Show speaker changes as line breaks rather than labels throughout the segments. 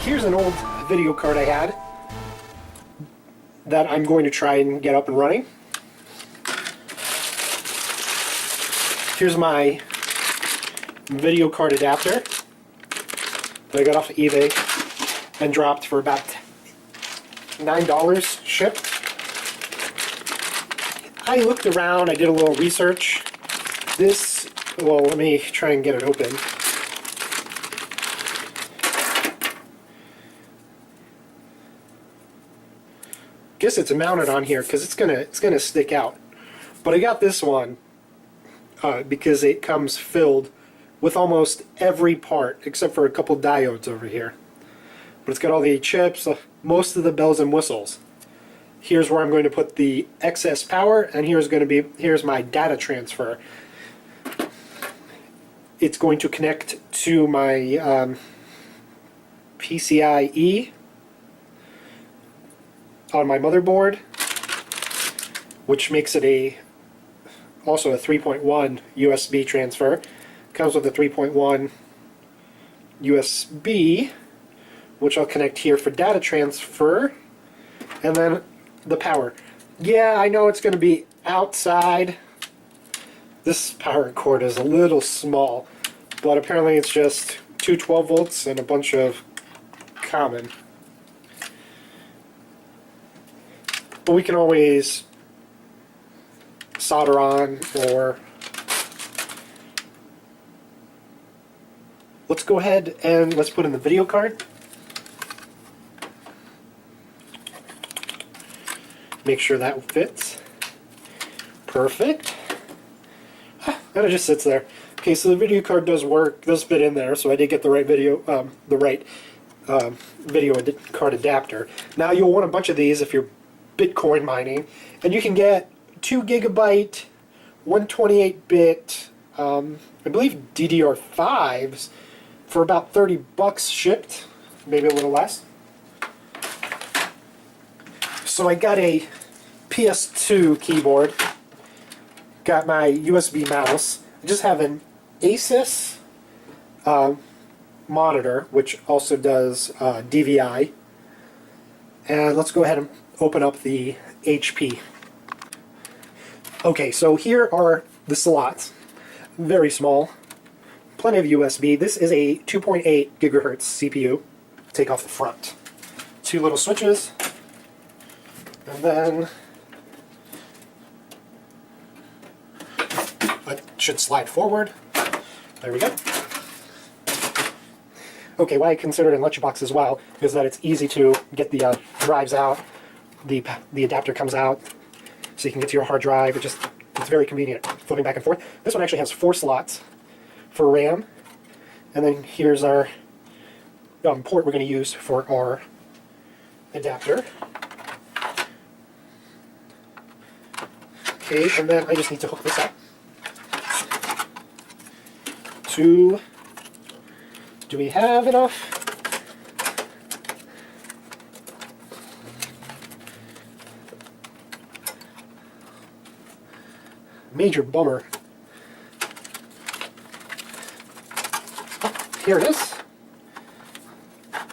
Here's an old video card I had that I'm going to try and get up and running. Here's my video card adapter that I got off of eBay and dropped for about $9 shipped. I looked around, I did a little research. This, well, let me try and get it open. Guess it's mounted on here because it's gonna stick out. But I got this one because it comes filled with almost every part except for a couple diodes over here. But it's got all the chips, most of the bells and whistles. Here's where I'm going to put the excess power, and here's my data transfer. It's going to connect to my PCIe on my motherboard, which makes it also a 3.1 USB transfer. Comes with a 3.1 USB, which I'll connect here for data transfer, and then the power. Yeah, I know it's going to be outside. This power cord is a little small, but apparently it's just two 12 volts and a bunch of common. But we can always solder on, or let's go ahead and let's put in the video card. Make sure that fits. Perfect. And it just sits there. Okay, so the video card does work, does fit in there, so I did get the right video card adapter. Now you'll want a bunch of these if you're Bitcoin mining, and you can get 2 gigabyte, 128-bit, I believe DDR5s for about $30 shipped, maybe a little less. So I got a PS2 keyboard, got my USB mouse. I just have an Asus monitor, which also does DVI. And let's go ahead and open up the HP. Okay, so here are the slots. Very small. Plenty of USB. This is a 2.8 gigahertz CPU. Take off the front. 2 little switches. And then it should slide forward. There we go. Okay, why I consider it in lunchbox as well is that it's easy to get the drives out. The adapter comes out, so you can get to your hard drive. It's very convenient, flipping back and forth. This one actually has 4 slots for RAM, and then here's our port we're going to use for our adapter. Okay, and then I just need to hook this up to. Do we have enough? Major bummer. Oh, here it is.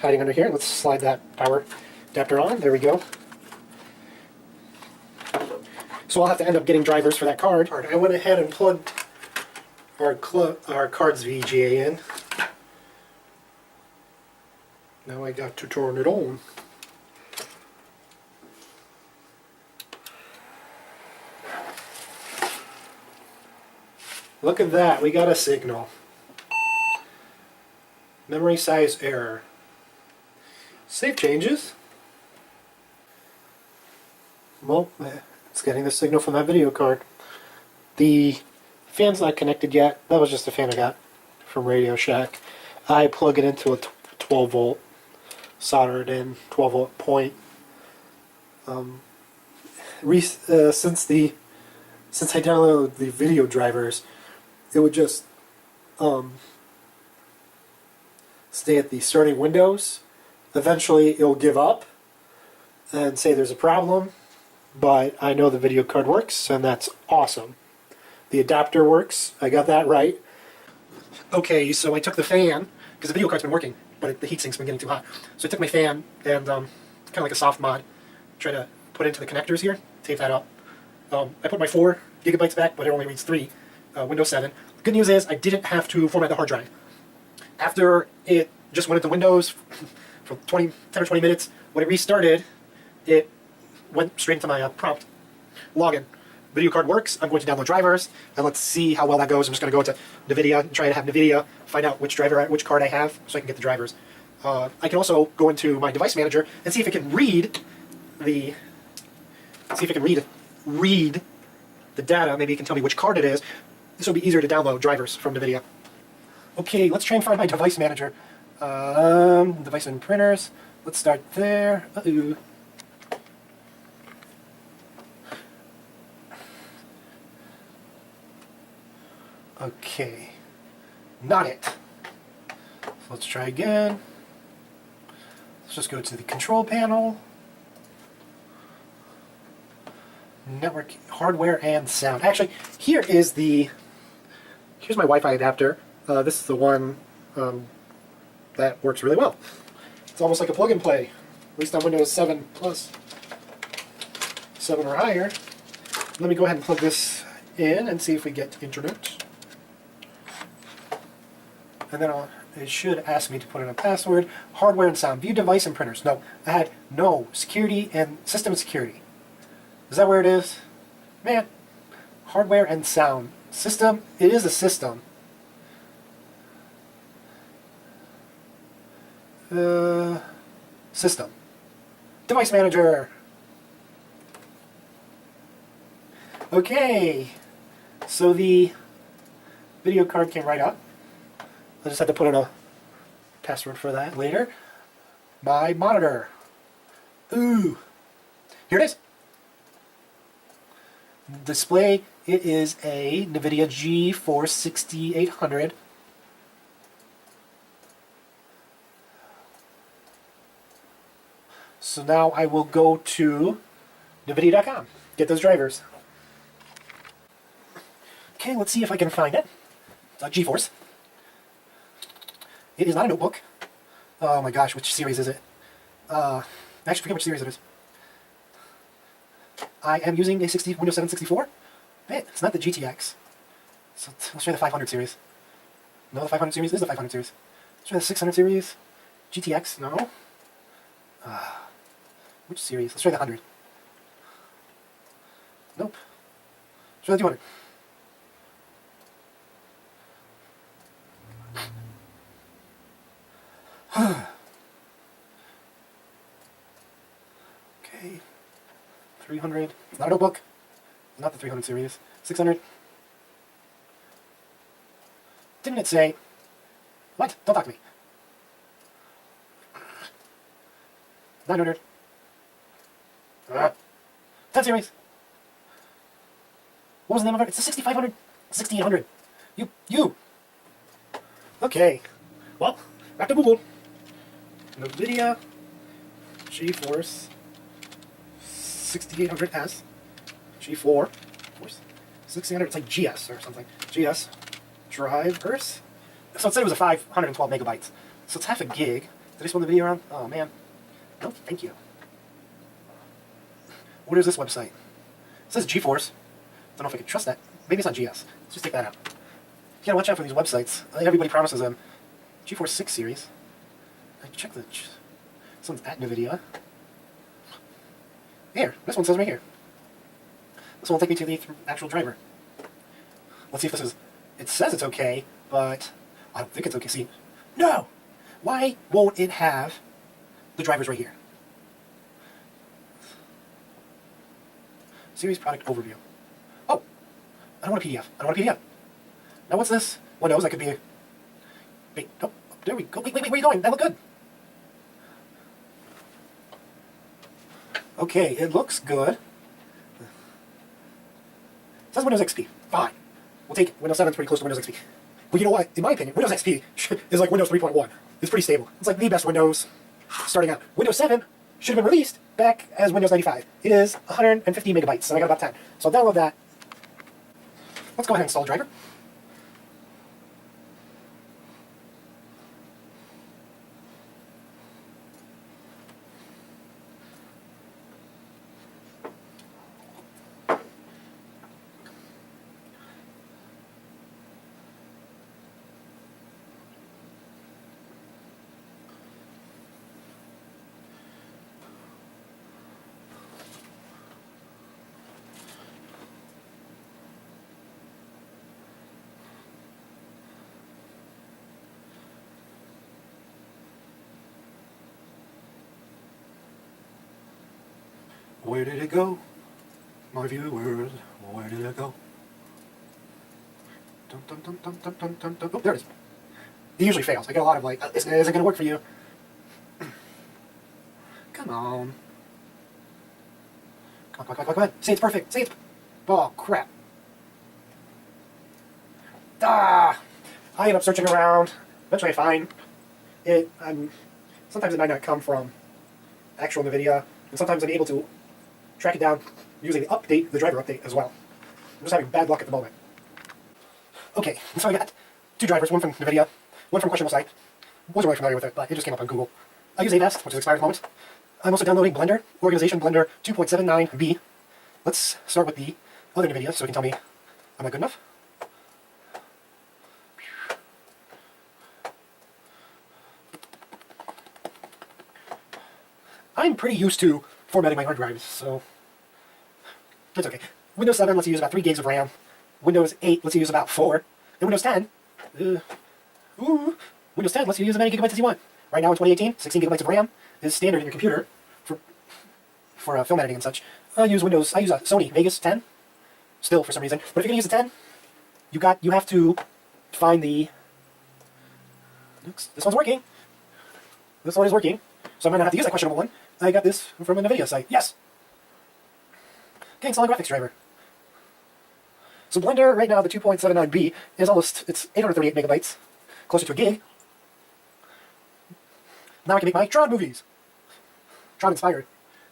Hiding under here. Let's slide that power adapter on. There we go. So I'll have to end up getting drivers for that card. I went ahead and plugged our card's VGA in. Now I got to turn it on. Look at that, we got a signal. Memory size error. Save changes. Well, it's getting the signal from that video card. The fan's not connected yet. That was just a fan I got from Radio Shack. I plug it into a 12 volt, solder it in, 12 volt point. Since I downloaded the video drivers, it would just stay at the starting windows. Eventually it'll give up and say there's a problem, but I know the video card works, and that's awesome. The adapter works. I got that right. Okay, so I took the fan, because the video card's been working, but the heatsink's been getting too hot. So I took my fan, and kind of like a soft mod, try to put it into the connectors here, tape that up. I put my 4 gigabytes back, but it only reads 3, Windows 7. The good news is I didn't have to format the hard drive. After it just went into Windows for 10 or 20 minutes, when it restarted, it went straight into my prompt login. Video card works. I'm going to download drivers, and let's see how well that goes. I'm just going to go into NVIDIA and try to have NVIDIA find out which card I have, so I can get the drivers. I can also go into my device manager and see if it can read the data. Maybe it can tell me which card it is. This will be easier to download drivers from NVIDIA. Okay, let's try and find my device manager. Device and printers. Let's start there. Uh-oh. Okay, not it. So let's try again. Let's just go to the control panel. Network, hardware, and sound. Actually, here's my Wi-Fi adapter. This is the one that works really well. It's almost like a plug and play, at least on Windows 7 Plus, 7 or higher. Let me go ahead and plug this in and see if we get internet. And then it should ask me to put in a password. Hardware and sound. View device and printers. No, I had no security and system security. Is that where it is? Man, hardware and sound. System, it is a system. System. Device manager. Okay, so the video card came right up. I just had to put in a password for that later. My monitor. Ooh. Here it is. Display, it is a NVIDIA GeForce 6800. So now I will go to NVIDIA.com, get those drivers. Okay, let's see if I can find it. It's a GeForce. It is not a notebook. Oh my gosh, which series is it? I actually forget which series it is. I am using a Windows 7 64. Man, it's not the GTX. So let's try the 500 series. No, the 500 series is the 500 series. Let's try the 600 series. GTX, no. Which series? Let's try the 100. Nope. Let's try the 200. Okay. 300. It's not a notebook. It's not the 300 series. 600. Didn't it say... What? Don't talk to me. 900. 10 series. What was the name of it? It's the 6500. 6800. You. Okay. Well, back to Google. NVIDIA GeForce 6800S. G4. 1600. It's like GS or something. GS drivers. So it said it was a 512 megabytes. So it's half a gig. Did I spin the video around? Oh man. No, thank you. What is this website? It says GeForce. Don't know if I can trust that. Maybe it's not GS. Let's just take that out. You gotta watch out for these websites. Everybody promises them. GeForce 6 series. I check the... This one's at NVIDIA. Here. This one says right here. This one will take me to the actual driver. Let's see if this is... It says it's okay, but I don't think it's okay. See? No! Why won't it have the drivers right here? Series product overview. Oh! I don't want a PDF. I don't want a PDF. Now what's this? Windows, that could be... Wait, nope. There we go. Wait, where are you going? That looked good. Okay, it looks good. It says Windows XP. Fine. We'll take it. Windows 7 is pretty close to Windows XP. But you know what? In my opinion, Windows XP is like Windows 3.1. It's pretty stable. It's like the best Windows starting out. Windows 7 should have been released back as Windows 95. It is 150 megabytes, and I got about 10. So I'll download that. Let's go ahead and install the driver. Where did it go? My viewers, where did it go? Dum, dum, dum, dum, dum, dum, dum, dum. Oh, there it is. It usually fails. I get a lot of like, is it going to work for you? Come on. Come on, come on, come on, come on. Say it's perfect. Say it's... Oh, crap. Ah! I end up searching around. Eventually I find it. Sometimes it might not come from actual NVIDIA, and sometimes I'm able to track it down using the update, the driver update as well. I'm just having bad luck at the moment. Okay, so I got two drivers, one from NVIDIA, one from a questionable site. Wasn't really familiar with it, but it just came up on Google. I use AVEST, which is expired at the moment. I'm also downloading Blender, Organization Blender 2.79b. Let's start with the other NVIDIA so it can tell me I'm not good enough. I'm pretty used to formatting my hard drives, so it's okay. Windows 7 lets you use about 3 gigs of RAM. Windows 8 lets you use about 4. And Windows 10, Windows 10 lets you use as many gigabytes as you want. Right now in 2018, 16 gigabytes of RAM is standard in your computer for film editing and such. I use a SONY VEGAS 10, still for some reason. But if you're gonna use a 10, you have to find the. This one's working. This one is working, so I might not have to use that questionable one. I got this from a NVIDIA site. Yes. Okay, installing graphics driver. So Blender right now, the 2.79b is it's 838 megabytes, closer to a gig. Now I can make my Tron movies. Tron-inspired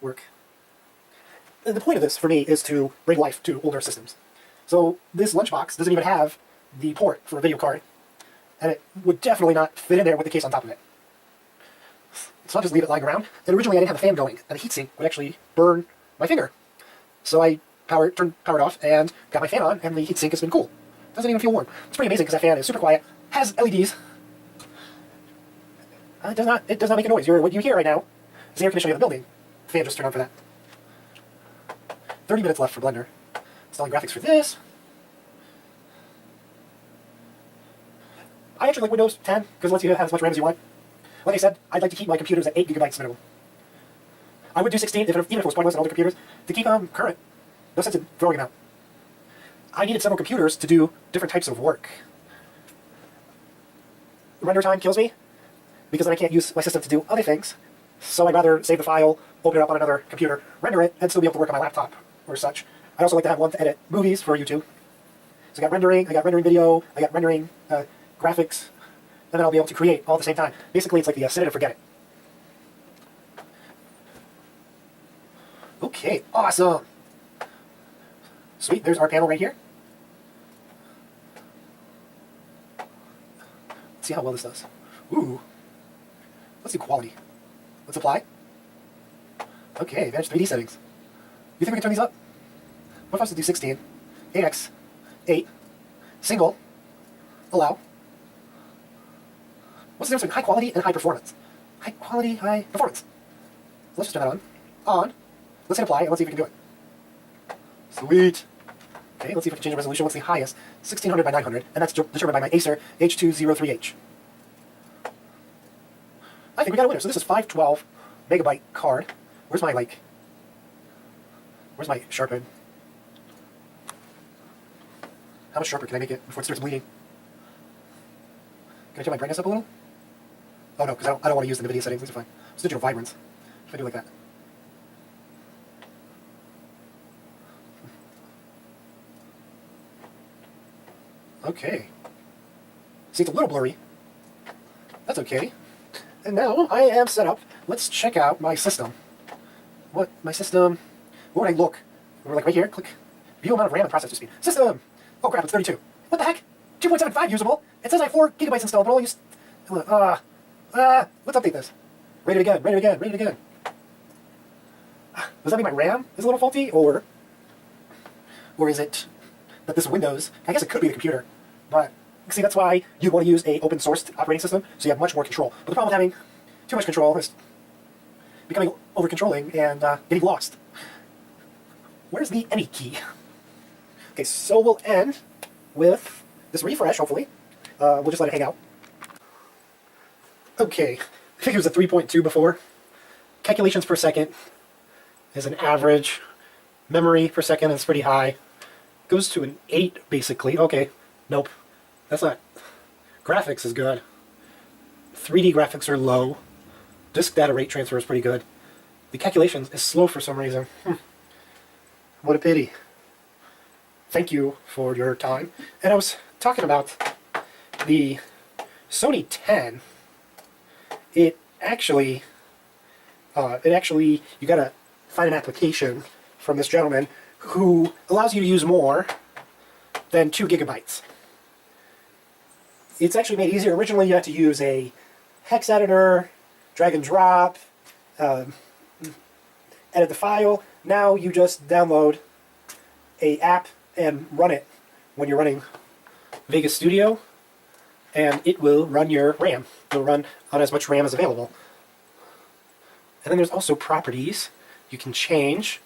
work. The point of this, for me, is to bring life to older systems. So this lunchbox doesn't even have the port for a video card, and it would definitely not fit in there with the case on top of it. So I'll just leave it lying around. And originally I didn't have a fan going, and the heatsink would actually burn my finger. So I turned powered off and got my fan on, and the heatsink has been cool. Doesn't even feel warm. It's pretty amazing because that fan is super quiet, has LEDs. It does not make a noise. What you hear right now is the air conditioning of the building. The fan just turned on for that. 30 minutes left for Blender. Installing graphics for this. I actually like Windows 10 because it lets you have as much RAM as you want. Like I said, I'd like to keep my computers at 8 gigabytes minimum. I would do 16 even if it was pointless on older computers to keep them current. No sense in throwing them out. I needed several computers to do different types of work. Render time kills me because then I can't use my system to do other things. So I'd rather save the file, open it up on another computer, render it, and still be able to work on my laptop or such. I also like to have one to edit movies for YouTube. So I got rendering video, I got rendering graphics, and then I'll be able to create all at the same time. Basically, it's like the set it and forget it. Okay, awesome. Sweet, there's our panel right here. Let's see how well this does. Ooh. Let's do quality. Let's apply. Okay, advanced 3D settings. You think we can turn these up? What if I was to do 16, 8x, 8, single, allow. What's the difference between high quality and high performance? High quality, high performance. Let's just turn that on. On. Let's hit apply and let's see if we can do it. Sweet. Okay, let's see if I can change the resolution. What's the highest? 1600 by 900, and that's determined by my Acer H203H. I think we got a winner. So this is 512 megabyte card. Where's my sharpen? How much sharper can I make it before it starts bleeding? Can I turn my brightness up a little? Oh no, because I don't want to use the NVIDIA settings. These are fine. It's digital vibrance. If I do like that. Okay. See, it's a little blurry. That's okay. And now I am set up. Let's check out my system. what, my system, where would I look? We're like right here, click, view amount of RAM and processor speed. System! Oh crap, it's 32. What the heck? 2.75 usable. It says I have 4 gigabytes installed, but I'll use, let's update this. Rate it again, rate it again, rate it again. Does that mean my RAM is a little faulty, or is it that this Windows, I guess it could be the computer, but see, that's why you want to use a open source operating system, so you have much more control. But the problem with having too much control is becoming over-controlling and getting lost. Where's the any key? Okay, so we'll end with this refresh, hopefully. We'll just let it hang out. Okay, I think it was a 3.2 before. Calculations per second is an average. Memory per second is pretty high. Goes to an 8, basically. Okay, nope. That's not... Graphics is good. 3D graphics are low. Disk data rate transfer is pretty good. The calculations is slow for some reason. What a pity. Thank you for your time. And I was talking about the Sony 10. It actually, you gotta find an application from this gentleman who allows you to use more than 2 gigabytes. It's actually made easier. Originally you had to use a hex editor, drag and drop, edit the file. Now you just download a app and run it when you're running Vegas Studio, and it will run your RAM. It'll run on as much RAM as available. And then there's also properties you can change.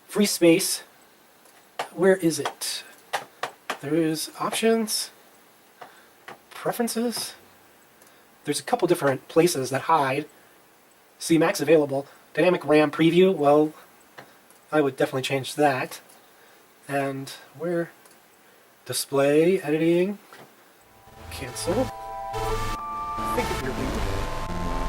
Free space. Where is it? There is options, preferences. There's a couple different places that hide. See max available. Dynamic RAM preview. Well, I would definitely change that. And where? Display, editing, cancel. I think if you're